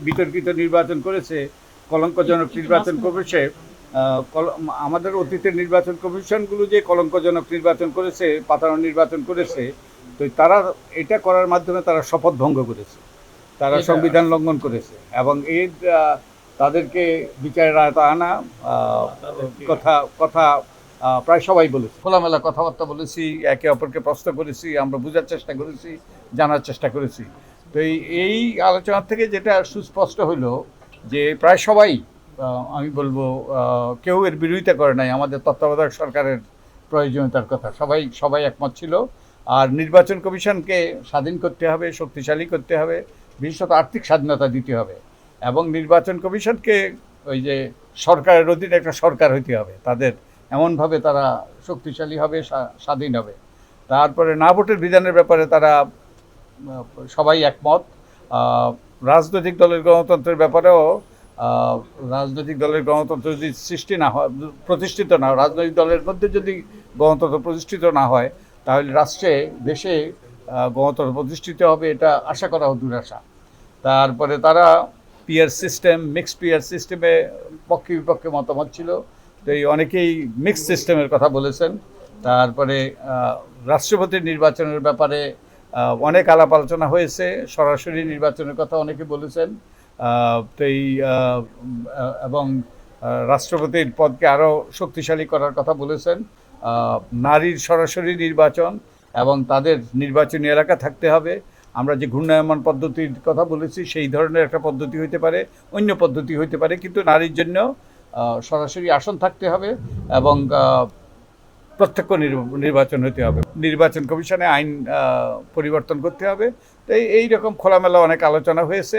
বিতর্কিত নির্বাচন করেছে, কলঙ্কজনক নির্বাচন করেছে। আমাদের অতীতের নির্বাচন কমিশনগুলো যে কলঙ্কজনক নির্বাচন করেছে, পাতানো নির্বাচন করেছে, তো তারা এটা করার মাধ্যমে তারা শপথ ভঙ্গ করেছে, তারা সংবিধান লঙ্ঘন করেছে এবং এর তাদেরকে বিচারের আয়তায় আনা কথা কথা প্রায় সবাই বলেছে। খোলামেলা কথাবার্তা বলেছি, একে অপরকে প্রশ্ন করেছি, আমরা বোঝার চেষ্টা করেছি, জানার চেষ্টা করেছি। তো এই আলোচনা থেকে যেটা সুস্পষ্ট হলো যে প্রায় সবাই, আমি বলবো কেউ এর বিরোধিতা করে নাই আমাদের তত্ত্বাবধায়ক সরকারের প্রয়োজনীয়তার কথা। সবাই একমত ছিল। আর নির্বাচন কমিশনকে স্বাধীন করতে হবে, শক্তিশালী করতে হবে, বিশেষত আর্থিক স্বাধীনতা দিতে হবে এবং নির্বাচন কমিশনকে ওই যে সরকারের অধীনে একটা সরকার হইতে হবে, তাদের এমনভাবে তারা শক্তিশালী হবে, স্বাধীন হবে। তারপরে না ভোটের বিধানের ব্যাপারে তারা সবাই একমত। রাজনৈতিক দলের গণতন্ত্রের ব্যাপারেও রাজনৈতিক দলের গণতন্ত্র যদি সৃষ্টি না হয়, প্রতিষ্ঠিত না হয়, রাজনৈতিক দলের মধ্যে যদি গণতন্ত্র প্রতিষ্ঠিত না হয়, তাহলে রাষ্ট্রে, দেশে গণতন্ত্র প্রতিষ্ঠিত হবে এটা আশা করা দুরাশা। তারপরে তারা পিয়ার সিস্টেম, মিক্সড পিয়ার সিস্টেমে পক্ষে বিপক্ষে মতামত ছিল। তো এই অনেকেই মিক্সড সিস্টেমের কথা বলেছেন। তারপরে রাষ্ট্রপতির নির্বাচনের ব্যাপারে অনেক আলাপ আলোচনা হয়েছে, সরাসরি নির্বাচনের কথা অনেকে বলেছেন। তো এই এবং রাষ্ট্রপতির পদকে আরও শক্তিশালী করার কথা বলেছেন। নারীর সরাসরি নির্বাচন এবং তাদের নির্বাচনী এলাকা থাকতে হবে। আমরা যে ঘূর্ণায়মান পদ্ধতির কথা বলেছি, সেই ধরনের একটা পদ্ধতি হইতে পারে, অন্য পদ্ধতি হইতে পারে, কিন্তু নারীর জন্য সরাসরি আসন থাকতে হবে এবং প্রত্যক্ষ নির্বাচন হতে হবে। নির্বাচন কমিশনে আইন পরিবর্তন করতে হবে। তো এই রকম খোলামেলা অনেক আলোচনা হয়েছে।